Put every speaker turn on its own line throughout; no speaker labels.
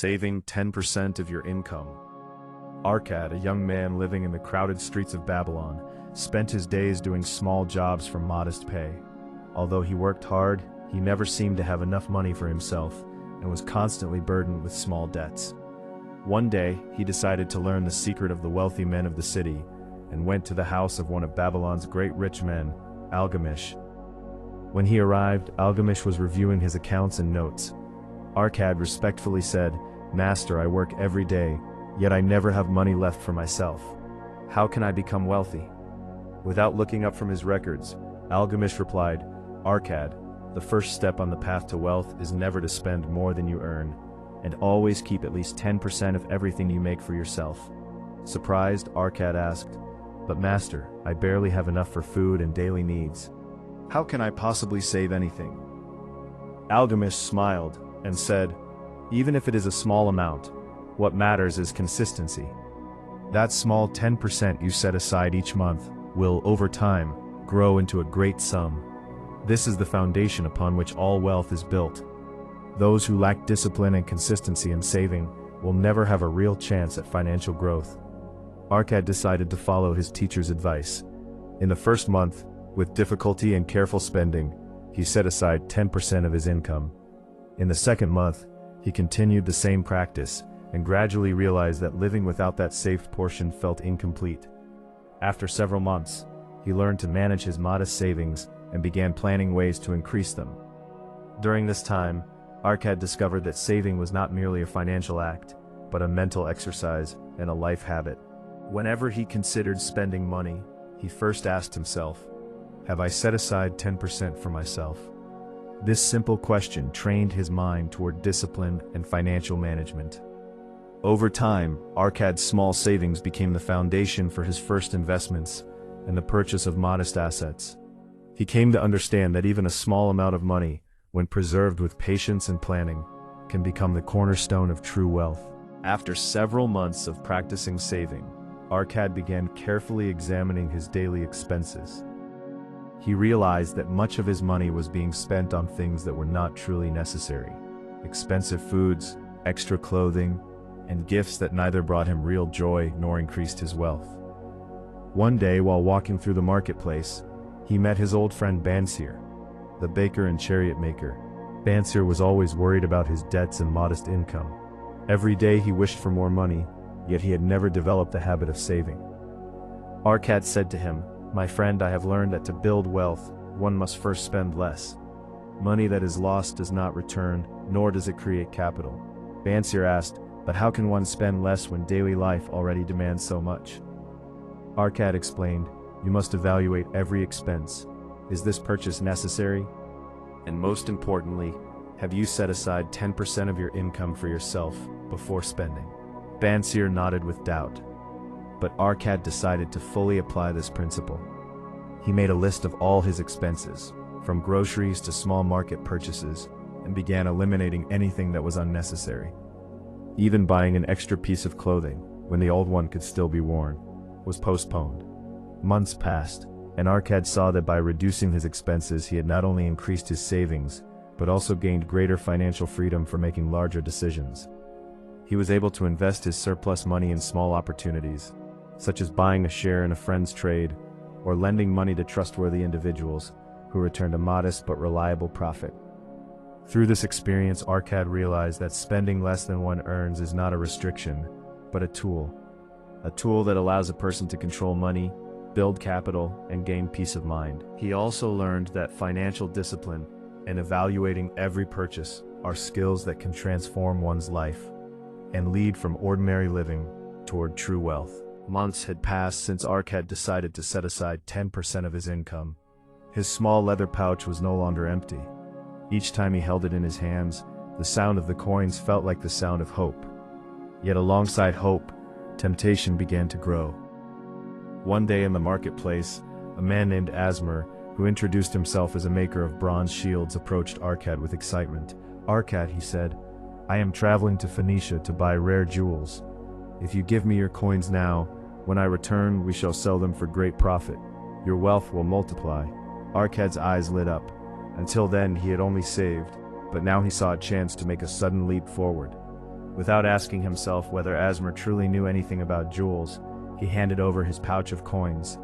Saving 10% of your income. Arkad, a young man living in the crowded streets of Babylon, spent his days doing small jobs for modest pay. Although he worked hard, he never seemed to have enough money for himself and was constantly burdened with small debts. One day, he decided to learn the secret of the wealthy men of the city and went to the house of one of Babylon's great rich men, Algamish. When he arrived, Algamish was reviewing his accounts and notes. Arkad respectfully said, "Master, I work every day, yet I never have money left for myself. How can I become wealthy?" Without looking up from his records, Algamish replied, "Arkad, the first step on the path to wealth is never to spend more than you earn, and always keep at least 10% of everything you make for yourself." Surprised, Arkad asked, "But master, I barely have enough for food and daily needs. How can I possibly save anything?" Algamish smiled and said, "Even if it is a small amount, what matters is consistency. That small 10% you set aside each month will, over time, grow into a great sum. This is the foundation upon which all wealth is built. Those who lack discipline and consistency in saving will never have a real chance at financial growth." Arkad decided to follow his teacher's advice. In the first month, with difficulty and careful spending, he set aside 10% of his income. In the second month, he continued the same practice and gradually realized that living without that saved portion felt incomplete. After several months, he learned to manage his modest savings and began planning ways to increase them. During this time, Arkad discovered that saving was not merely a financial act, but a mental exercise and a life habit. Whenever he considered spending money, he first asked himself, "Have I set aside 10% for myself?" This simple question trained his mind toward discipline and financial management. Over time, Arkad's small savings became the foundation for his first investments and the purchase of modest assets. He came to understand that even a small amount of money, when preserved with patience and planning, can become the cornerstone of true wealth. After several months of practicing saving, Arkad began carefully examining his daily expenses. He realized that much of his money was being spent on things that were not truly necessary: expensive foods, extra clothing, and gifts that neither brought him real joy nor increased his wealth. One day, while walking through the marketplace, he met his old friend Bansir, the baker and chariot maker. Bansir was always worried about his debts and modest income. Every day he wished for more money, yet he had never developed the habit of saving. Arkad said to him, "My friend, I have learned that to build wealth, one must first spend less. Money that is lost does not return, nor does it create capital." Bansir asked, "But how can one spend less when daily life already demands so much?" Arkad explained, "You must evaluate every expense. Is this purchase necessary? And most importantly, have you set aside 10% of your income for yourself before spending?" Bansir nodded with doubt. But Arkad decided to fully apply this principle. He made a list of all his expenses, from groceries to small market purchases, and began eliminating anything that was unnecessary. Even buying an extra piece of clothing, when the old one could still be worn, was postponed. Months passed, and Arkad saw that by reducing his expenses he had not only increased his savings, but also gained greater financial freedom for making larger decisions. He was able to invest his surplus money in small opportunities, such as buying a share in a friend's trade, or lending money to trustworthy individuals who returned a modest but reliable profit. Through this experience, Arkad realized that spending less than one earns is not a restriction, but a tool that allows a person to control money, build capital, and gain peace of mind. He also learned that financial discipline and evaluating every purchase are skills that can transform one's life and lead from ordinary living toward true wealth. Months had passed since Arkad decided to set aside 10% of his income. His small leather pouch was no longer empty. Each time he held it in his hands, the sound of the coins felt like the sound of hope. Yet alongside hope, temptation began to grow. One day in the marketplace, a man named Asmir, who introduced himself as a maker of bronze shields, approached Arkad with excitement. "Arkad," he said, "I am traveling to Phoenicia to buy rare jewels. If you give me your coins now, when I return, we shall sell them for great profit. Your wealth will multiply." Arkad's eyes lit up. Until then, he had only saved, but now he saw a chance to make a sudden leap forward. Without asking himself whether Asmer truly knew anything about jewels, he handed over his pouch of coins.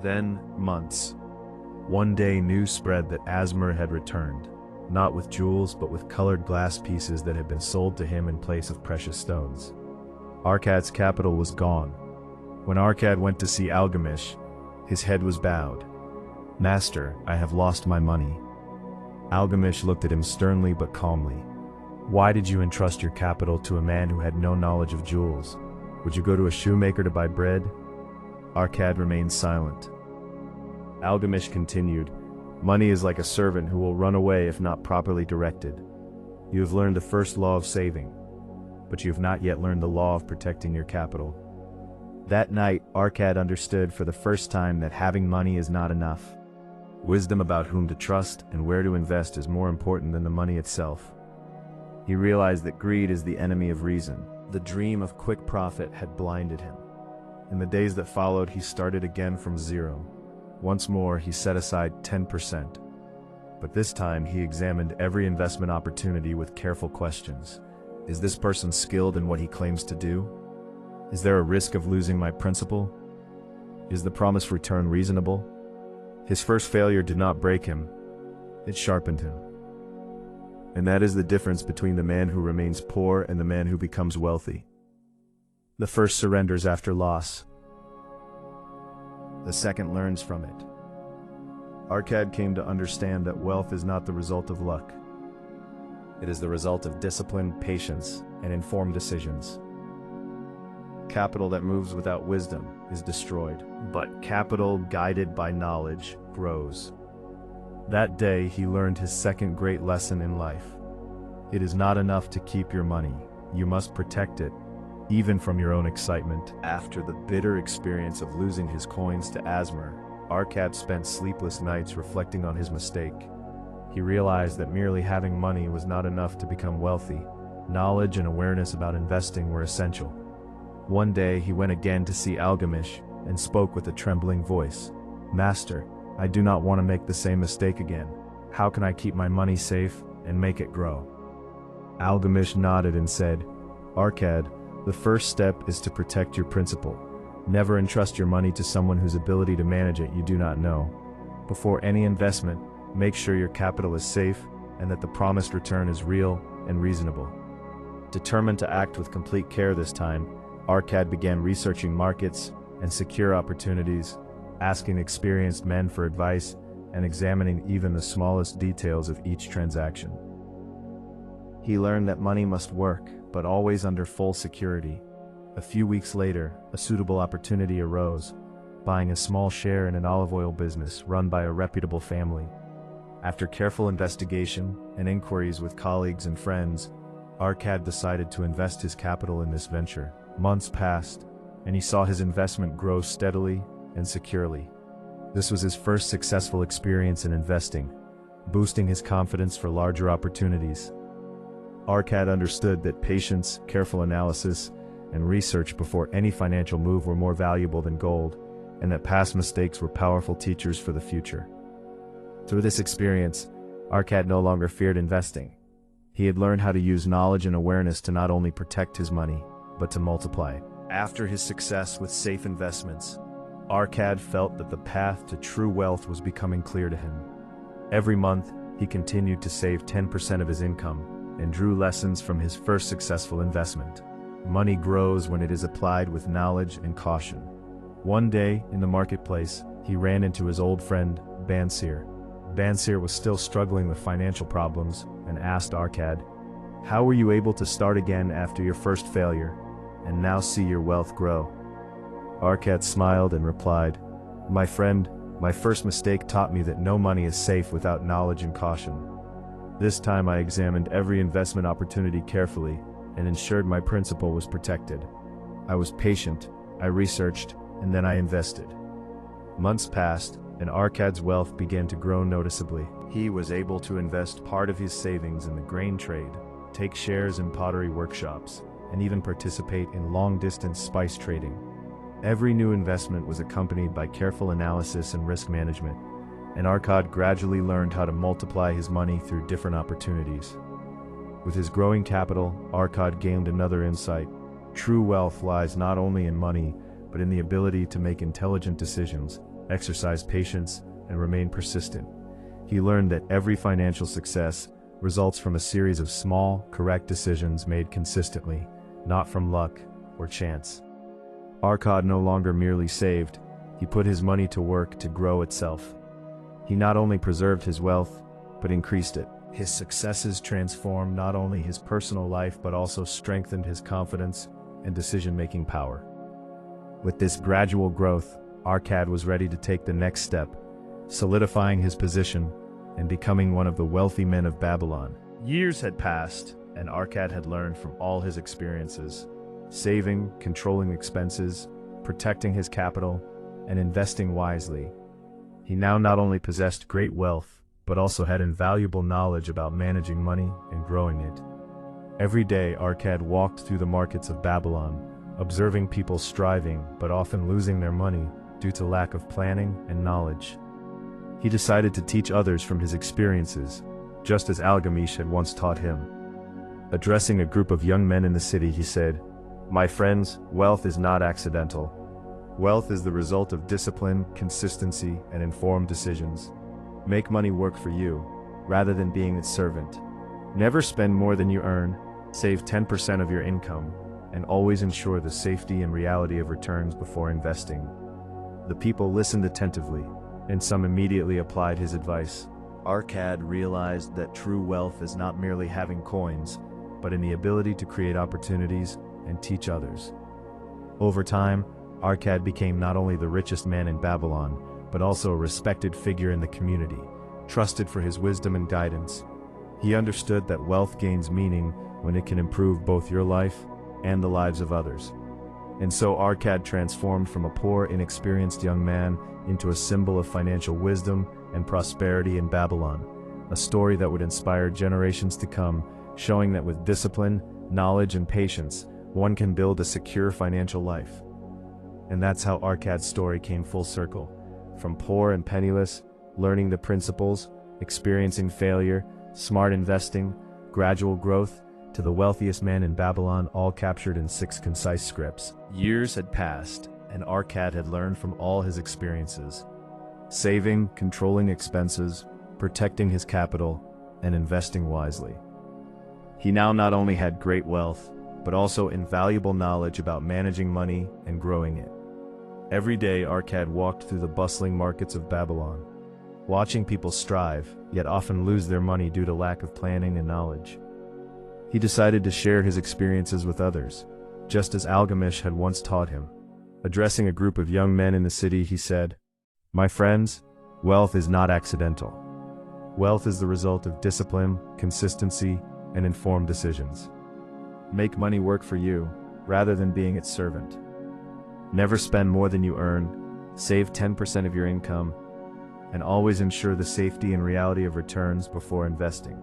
Then, months. One day news spread that Asmer had returned, not with jewels but with colored glass pieces that had been sold to him in place of precious stones. Arkad's capital was gone. When Arkad went to see Algamish, his head was bowed. "Master, I have lost my money." Algamish looked at him sternly but calmly. "Why did you entrust your capital to a man who had no knowledge of jewels? Would you go to a shoemaker to buy bread?" Arkad remained silent. Algamish continued, "Money is like a servant who will run away if not properly directed. You have learned the first law of saving, but you have not yet learned the law of protecting your capital." That night, Arkad understood for the first time that having money is not enough. Wisdom about whom to trust and where to invest is more important than the money itself. He realized that greed is the enemy of reason. The dream of quick profit had blinded him. In the days that followed, he started again from zero. Once more, he set aside 10%. But this time, he examined every investment opportunity with careful questions. Is this person skilled in what he claims to do? Is there a risk of losing my principal? Is the promised return reasonable? His first failure did not break him, it sharpened him. And that is the difference between the man who remains poor and the man who becomes wealthy. The first surrenders after loss. The second learns from it. Arkad came to understand that wealth is not the result of luck. It is the result of discipline, patience, and informed decisions. Capital that moves without wisdom is destroyed, but capital guided by knowledge grows. That day, he learned his second great lesson in life. It is not enough to keep your money. You must protect it, even from your own excitement. After the bitter experience of losing his coins to Asmer, Arkad spent sleepless nights reflecting on his mistake. He realized that merely having money was not enough to become wealthy. Knowledge and awareness about investing were essential. One day, he went again to see Algamish and spoke with a trembling voice. "Master, I do not want to make the same mistake again. How can I keep my money safe and make it grow?" Algamish nodded and said, "Arkad, the first step is to protect your principal. Never entrust your money to someone whose ability to manage it you do not know. Before any investment, make sure your capital is safe and that the promised return is real and reasonable." Determined to act with complete care this time, Arkad began researching markets and secure opportunities, asking experienced men for advice, and examining even the smallest details of each transaction. He learned that money must work, but always under full security. A few weeks later, a suitable opportunity arose, buying a small share in an olive oil business run by a reputable family. After careful investigation and inquiries with colleagues and friends, Arkad decided to invest his capital in this venture. Months passed, and he saw his investment grow steadily and securely. This was his first successful experience in investing, boosting his confidence for larger opportunities. Arkad understood that patience, careful analysis, and research before any financial move were more valuable than gold, and that past mistakes were powerful teachers for the future. Through this experience, Arkad no longer feared investing. He had learned how to use knowledge and awareness to not only protect his money, but to multiply. After his success with safe investments, Arkad felt that the path to true wealth was becoming clear to him. Every month, he continued to save 10% of his income and drew lessons from his first successful investment. Money grows when it is applied with knowledge and caution. One day, in the marketplace, he ran into his old friend, Bansir. Bansir was still struggling with financial problems and asked Arkad, "How were you able to start again after your first failure, and now see your wealth grow?" Arkad smiled and replied, "My friend, my first mistake taught me that no money is safe without knowledge and caution. This time I examined every investment opportunity carefully and ensured my principal was protected. I was patient, I researched, and then I invested." Months passed, and Arkad's wealth began to grow noticeably. He was able to invest part of his savings in the grain trade, take shares in pottery workshops, and even participate in long-distance spice trading. Every new investment was accompanied by careful analysis and risk management, and Arkad gradually learned how to multiply his money through different opportunities. With his growing capital, Arkad gained another insight. True wealth lies not only in money, but in the ability to make intelligent decisions, exercise patience, and remain persistent. He learned that every financial success results from a series of small, correct decisions made consistently, not from luck or chance. Arkad no longer merely saved, he put his money to work to grow itself. He not only preserved his wealth, but increased it. His successes transformed not only his personal life but also strengthened his confidence and decision-making power. With this gradual growth, Arkad was ready to take the next step, solidifying his position and becoming one of the wealthy men of Babylon. Years had passed, and Arkad had learned from all his experiences, saving, controlling expenses, protecting his capital, and investing wisely. He now not only possessed great wealth, but also had invaluable knowledge about managing money and growing it. Every day, Arkad walked through the markets of Babylon, observing people striving but often losing their money due to lack of planning and knowledge. He decided to teach others from his experiences, just as Algamish had once taught him. Addressing a group of young men in the city, he said, "My friends, wealth is not accidental. Wealth is the result of discipline, consistency, and informed decisions. Make money work for you, rather than being its servant. Never spend more than you earn, save 10% of your income, and always ensure the safety and reality of returns before investing." The people listened attentively, and some immediately applied his advice. Arkad realized that true wealth is not merely having coins, but in the ability to create opportunities and teach others. Over time, Arkad became not only the richest man in Babylon, but also a respected figure in the community, trusted for his wisdom and guidance. He understood that wealth gains meaning when it can improve both your life and the lives of others. And so Arkad transformed from a poor, inexperienced young man into a symbol of financial wisdom and prosperity in Babylon, a story that would inspire generations to come, showing that with discipline, knowledge, and patience, one can build a secure financial life. And that's how Arkad's story came full circle. From poor and penniless, learning the principles, experiencing failure, smart investing, gradual growth, to the wealthiest man in Babylon, all captured in 6 concise scripts. Years had passed, and Arkad had learned from all his experiences, saving, controlling expenses, protecting his capital, and investing wisely. He now not only had great wealth, but also invaluable knowledge about managing money and growing it. Every day, Arkad walked through the bustling markets of Babylon, watching people strive, yet often lose their money due to lack of planning and knowledge. He decided to share his experiences with others, just as Algamish had once taught him. Addressing a group of young men in the city, he said, "My friends, wealth is not accidental. Wealth is the result of discipline, consistency, and informed decisions. Make money work for you, rather than being its servant. Never spend more than you earn, save 10% of your income, and always ensure the safety and reality of returns before investing."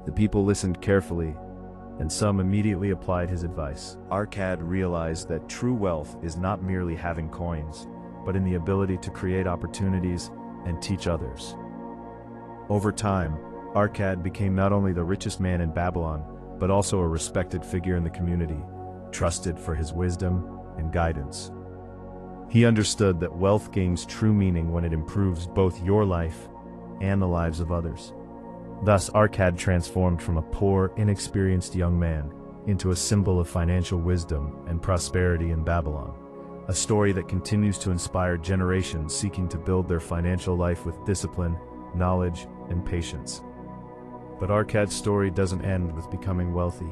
The people listened carefully, and some immediately applied his advice. Arkad realized that true wealth is not merely having coins, but in the ability to create opportunities and teach others. Over time, Arkad became not only the richest man in Babylon, but also a respected figure in the community, trusted for his wisdom and guidance. He understood that wealth gains true meaning when it improves both your life and the lives of others. Thus, Arkad transformed from a poor, inexperienced young man into a symbol of financial wisdom and prosperity in Babylon, a story that continues to inspire generations seeking to build their financial life with discipline, knowledge, and patience. But Arkad's story doesn't end with becoming wealthy.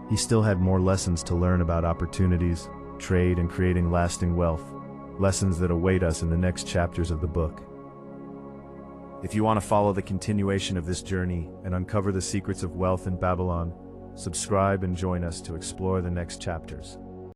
He still had more lessons to learn about opportunities, trade, and creating lasting wealth, lessons that await us in the next chapters of the book. If you want to follow the continuation of this journey and uncover the secrets of wealth in Babylon, subscribe and join us to explore the next chapters.